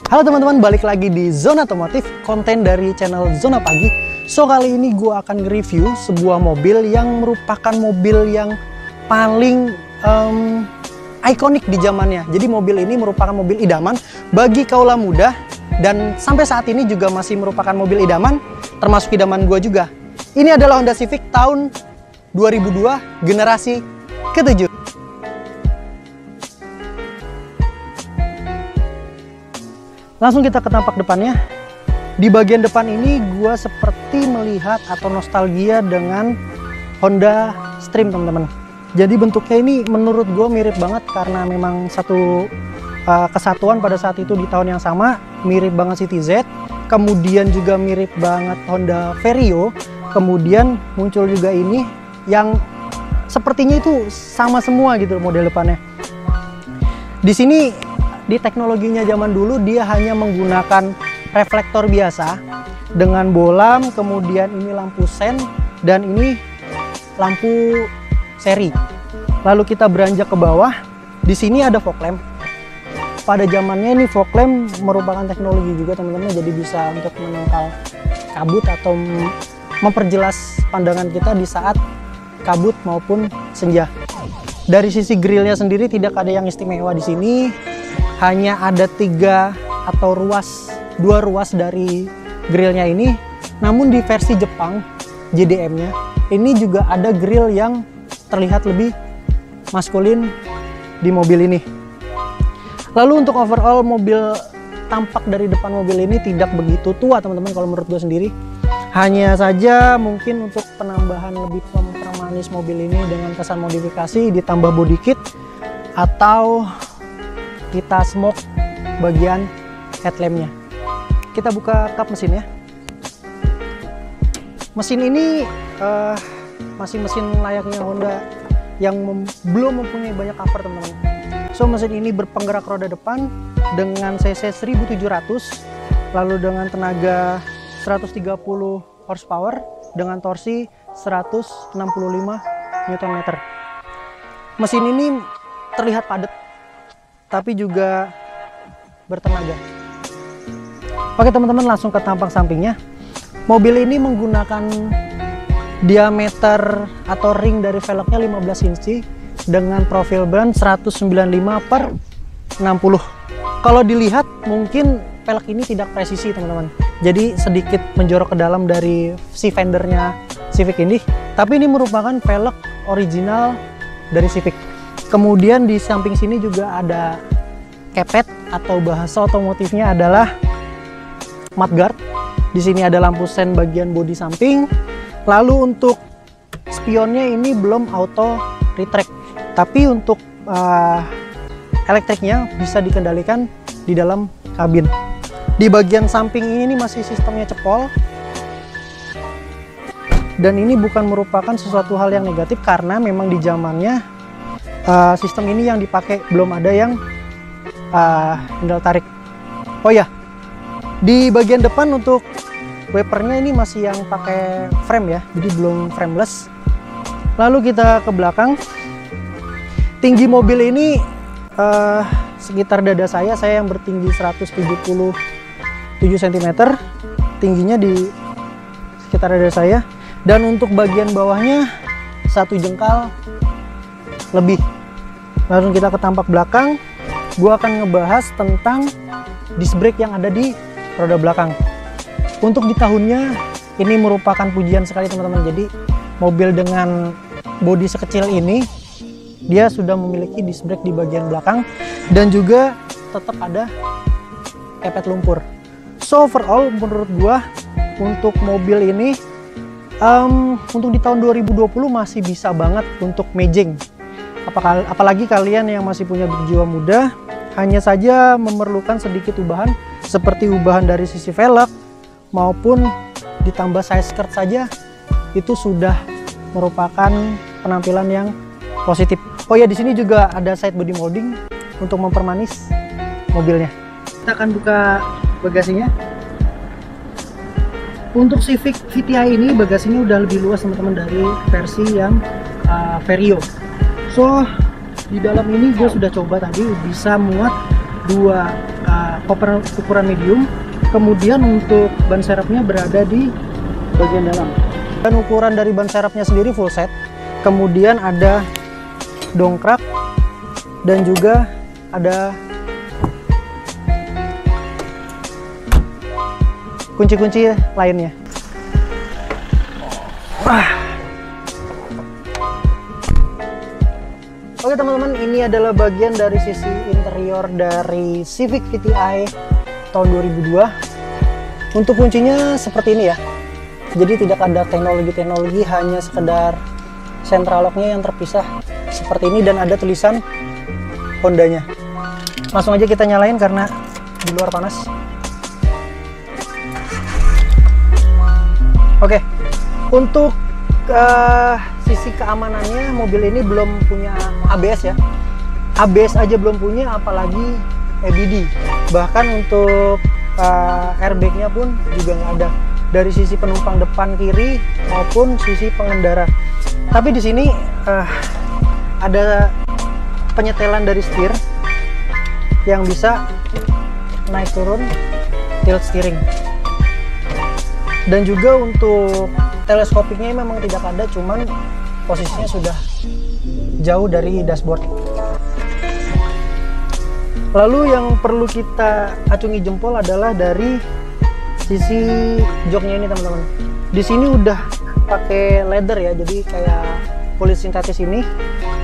Halo teman-teman, balik lagi di Zona Otomotif, konten dari channel Zona Pagi. So kali ini gue akan nge-review sebuah mobil yang merupakan mobil yang paling ikonik di zamannya. Jadi mobil ini merupakan mobil idaman bagi kaula muda dan sampai saat ini juga masih merupakan mobil idaman, termasuk idaman gue juga. Ini adalah Honda Civic tahun 2002 generasi ke-7. Langsung kita ke tampak depannya. Di bagian depan ini gue seperti melihat atau nostalgia dengan Honda Stream, teman-teman. Jadi bentuknya ini menurut gue mirip banget karena memang satu kesatuan pada saat itu di tahun yang sama. Mirip banget City Z, kemudian juga mirip banget Honda Vario. Kemudian muncul juga ini yang sepertinya itu sama semua gitu model depannya. Di sini di teknologinya zaman dulu dia hanya menggunakan reflektor biasa dengan bolam, kemudian ini lampu sen dan ini lampu seri. Lalu kita beranjak ke bawah, di sini ada fog lamp. Pada zamannya ini fog lamp merupakan teknologi juga teman-teman, jadi bisa untuk menangkal kabut atau memperjelas pandangan kita di saat kabut maupun senja. Dari sisi grillnya sendiri tidak ada yang istimewa di sini. Hanya ada dua ruas dari grillnya ini. Namun di versi Jepang JDM-nya ini juga ada grill yang terlihat lebih maskulin di mobil ini. Lalu untuk overall mobil, tampak dari depan mobil ini tidak begitu tua teman-teman kalau menurut gue sendiri. Hanya saja mungkin untuk penambahan lebih mempermanis mobil ini dengan kesan modifikasi ditambah body kit atau kita smoke bagian headlampnya. Kita buka kap mesin ya. Mesin ini masih mesin layaknya Honda yang belum mempunyai banyak cover teman-teman. So mesin ini berpenggerak roda depan dengan cc 1700, lalu dengan tenaga 130 horsepower dengan torsi 165 Nm. Mesin ini terlihat padat tapi juga bertenaga. Oke teman-teman, langsung ke tampak sampingnya. Mobil ini menggunakan diameter atau ring dari velgnya 15 inci dengan profil ban 195/60. Kalau dilihat mungkin velg ini tidak presisi teman-teman, jadi sedikit menjorok ke dalam dari si fendernya Civic ini, tapi ini merupakan velg original dari Civic. Kemudian di samping sini juga ada kepet atau bahasa otomotifnya adalah mudguard. Di sini ada lampu sen bagian bodi samping. Lalu untuk spionnya ini belum auto retract, tapi untuk elektriknya bisa dikendalikan di dalam kabin. Di bagian samping ini masih sistemnya cepol. Dan ini bukan merupakan sesuatu hal yang negatif karena memang di zamannya sistem ini yang dipakai belum ada yang handle tarik. Oh ya, di bagian depan untuk wipernya ini masih yang pakai frame ya, jadi belum frameless. Lalu kita ke belakang. Tinggi mobil ini sekitar dada saya yang bertinggi 177 cm, tingginya di sekitar dada saya. Dan untuk bagian bawahnya 1 jengkal lebih. Lalu kita ke tampak belakang. Gua akan ngebahas tentang disc brake yang ada di roda belakang. Untuk di tahunnya ini merupakan pujian sekali teman-teman. Jadi mobil dengan bodi sekecil ini dia sudah memiliki disc brake di bagian belakang dan juga tetap ada kepet lumpur. So overall menurut gua untuk mobil ini untuk di tahun 2020 masih bisa banget untuk mejeng. Apalagi kalian yang masih punya jiwa muda, hanya saja memerlukan sedikit ubahan seperti ubahan dari sisi velg maupun ditambah size skirt saja, itu sudah merupakan penampilan yang positif. Oh ya, di sini juga ada side body molding untuk mempermanis mobilnya. Kita akan buka bagasinya. Untuk Civic VTI ini bagasinya udah lebih luas teman-teman dari versi yang Vario. So di dalam ini gue sudah coba tadi bisa muat 2 ukuran medium. Kemudian untuk ban serepnya berada di bagian dalam. Dan ukuran dari ban serepnya sendiri full set. Kemudian ada dongkrak dan juga ada kunci-kunci lainnya. Oke teman-teman, ini adalah bagian dari sisi interior dari Civic VTI tahun 2002. Untuk kuncinya seperti ini ya. Jadi tidak ada teknologi-teknologi, hanya sekedar central lock-nya yang terpisah seperti ini dan ada tulisan Hondanya. Langsung aja kita nyalain karena di luar panas. Oke, untuk sisi keamanannya, mobil ini belum punya ABS ya. ABS aja belum punya, apalagi EBD. Bahkan untuk airbagnya pun juga nggak ada. Dari sisi penumpang depan kiri maupun sisi pengendara. Tapi di sini ada penyetelan dari setir yang bisa naik turun tilt steering. Dan juga untuk teleskopiknya memang tidak ada, cuman posisinya sudah jauh dari dashboard. Lalu yang perlu kita acungi jempol adalah dari sisi joknya ini teman-teman. Di sini udah pakai leather ya, jadi kayak kulit sintetis ini.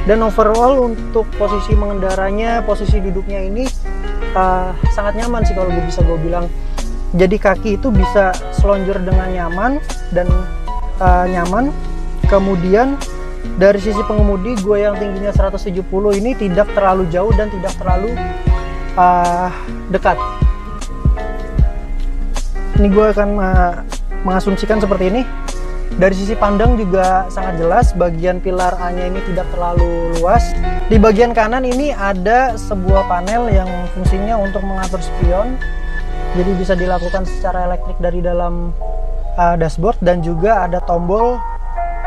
Dan overall untuk posisi mengendaranya, posisi duduknya ini sangat nyaman sih kalau bisa gue bilang. Jadi kaki itu bisa selonjor dengan nyaman dan nyaman. Kemudian dari sisi pengemudi, gue yang tingginya 170 ini tidak terlalu jauh dan tidak terlalu dekat. Ini gue akan mengasumsikan seperti ini. Dari sisi pandang juga sangat jelas, bagian pilar A-nya ini tidak terlalu luas. Di bagian kanan ini ada sebuah panel yang fungsinya untuk mengatur spion. Jadi bisa dilakukan secara elektrik dari dalam dashboard, dan juga ada tombol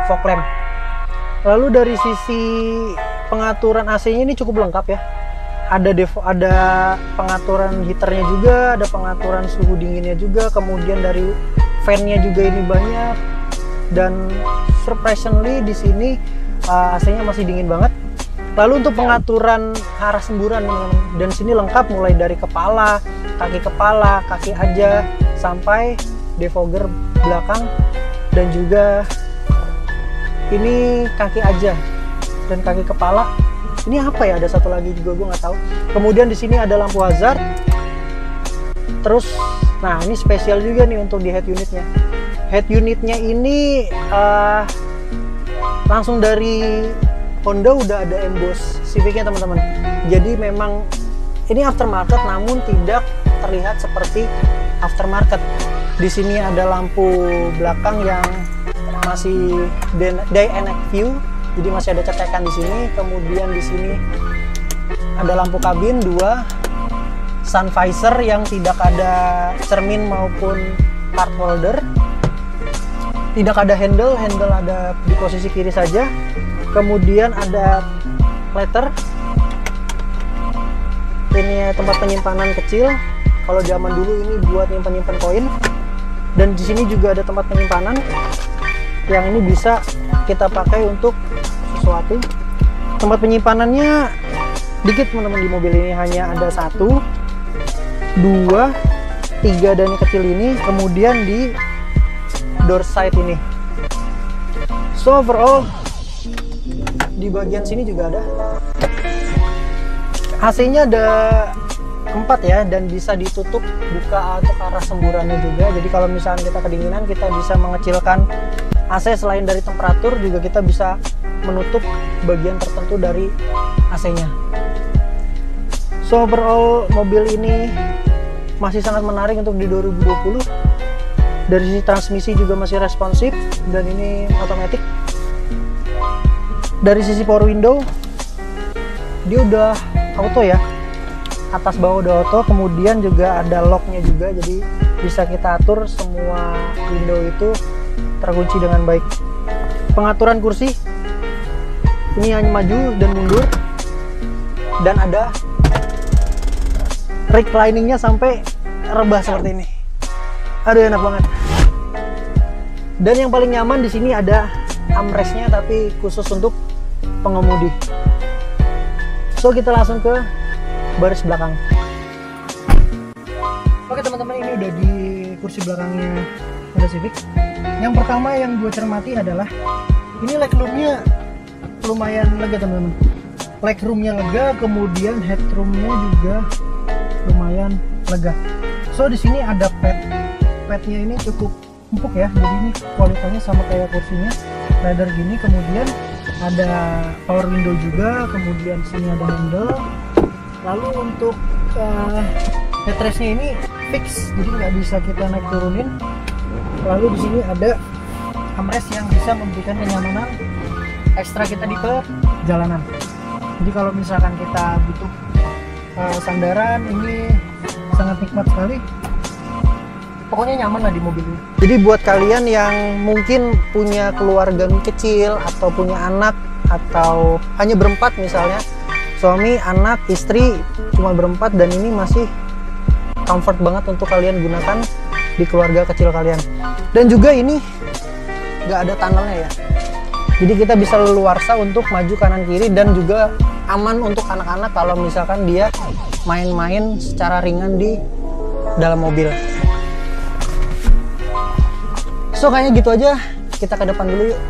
fog lamp. Lalu dari sisi pengaturan AC-nya ini cukup lengkap ya. Ada pengaturan heaternya juga, ada pengaturan suhu dinginnya juga, kemudian dari fan-nya juga ini banyak. Dan surprisingly di sini AC-nya masih dingin banget. Lalu untuk pengaturan arah semburan teman-teman, dan sini lengkap mulai dari kepala, kaki aja sampai defogger belakang, dan juga ini kaki aja dan kaki kepala. Ini apa ya? Ada satu lagi juga gue nggak tahu. Kemudian di sini ada lampu hazard. Terus, nah ini spesial juga nih untuk di head unitnya. Head unitnya ini langsung dari Honda udah ada emboss Civic-nya teman-teman. Jadi memang ini aftermarket, namun tidak terlihat seperti aftermarket. Di sini ada lampu belakang yang masih day and night view, jadi masih ada cetekan di sini. Kemudian di sini ada lampu kabin 2, sun visor yang tidak ada cermin maupun card holder. Tidak ada handle ada di posisi kiri saja. Kemudian ada letter. Ini tempat penyimpanan kecil. Kalau zaman dulu ini buat nyimpan koin. Dan di sini juga ada tempat penyimpanan yang ini bisa kita pakai untuk sesuatu. Tempat penyimpanannya dikit teman-teman di mobil ini, hanya ada 1, 2, 3 dan yang kecil ini. Kemudian di door side ini. So overall di bagian sini juga ada AC-nya, ada 4 ya, dan bisa ditutup buka atau ke arah semburannya juga. Jadi kalau misalnya kita kedinginan, kita bisa mengecilkan AC. Selain dari temperatur juga kita bisa menutup bagian tertentu dari AC-nya. So overall mobil ini masih sangat menarik untuk di 2020. Dari sisi transmisi juga masih responsif dan ini otomatis. Dari sisi power window dia udah auto ya, atas bawah udah auto. Kemudian juga ada locknya juga, jadi bisa kita atur semua window itu terkunci dengan baik. Pengaturan kursi ini hanya maju dan mundur, dan ada recliningnya sampai rebah seperti ini. Aduh, enak banget. Dan yang paling nyaman di sini ada armrestnya, tapi khusus untuk pengemudi. So kita langsung ke baris belakang. Oke teman-teman, ini udah di kursi belakangnya Honda Civic. Yang pertama yang gue cermati adalah ini legroomnya lumayan lega teman-teman. Legroomnya lega, kemudian headroomnya juga lumayan lega. So di sini ada padnya ini cukup empuk ya, jadi ini kualitasnya sama kayak kursinya, leather gini. Kemudian ada power window juga, kemudian sini ada handle. Lalu untuk headrestnya ini fix, jadi nggak bisa kita naik turunin. Lalu di sini ada armrest yang bisa memberikan kenyamanan ekstra kita di perjalanan. Jadi kalau misalkan kita butuh sandaran, ini sangat nikmat sekali. Pokoknya nyaman lah di mobil ini. Jadi buat kalian yang mungkin punya keluarga kecil atau punya anak, atau hanya berempat misalnya, suami, anak, istri, cuma berempat, dan ini masih comfort banget untuk kalian gunakan di keluarga kecil kalian. Dan juga ini nggak ada tunnelnya ya, jadi kita bisa leluasa untuk maju kanan kiri, dan juga aman untuk anak-anak kalau misalkan dia main-main secara ringan di dalam mobil. So kayaknya gitu aja, kita ke depan dulu yuk.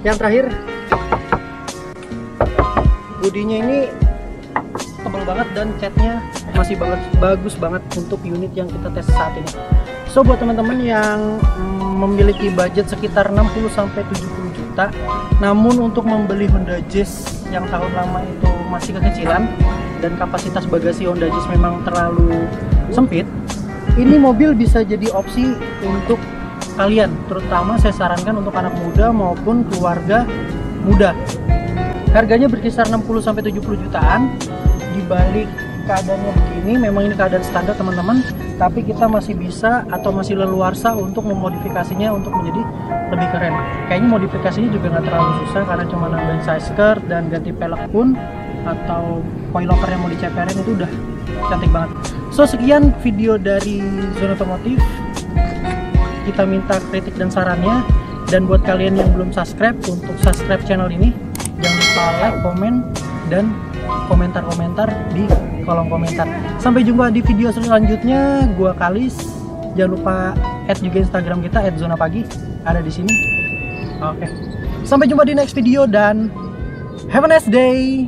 Yang terakhir, bodinya ini tebal banget dan catnya masih bagus banget untuk unit yang kita tes saat ini. So buat teman-teman yang memiliki budget sekitar 60-70 juta, namun untuk membeli Honda Jazz yang tahun lama itu masih kekecilan dan kapasitas bagasi Honda Jazz memang terlalu sempit, ini mobil bisa jadi opsi untuk kalian. Terutama saya sarankan untuk anak muda maupun keluarga muda. Harganya berkisar 60-70 jutaan. Di balik keadaannya begini, memang ini keadaan standar teman-teman, tapi kita masih bisa atau masih leluasa untuk memodifikasinya untuk menjadi lebih keren. Kayaknya modifikasinya juga nggak terlalu susah, karena cuma nambahin side skirt dan ganti pelek pun atau coilover yang mau diceperin itu udah cantik banget. So sekian video dari Zona Otomotif. Kita minta kritik dan sarannya, dan buat kalian yang belum subscribe, untuk subscribe channel ini jangan lupa like, komen, dan komentar-komentar di kolom komentar. Sampai jumpa di video selanjutnya. Gua Kalis. Jangan lupa add juga Instagram kita @zonapagi, ada di sini. Oke. Sampai jumpa di next video dan have a nice day.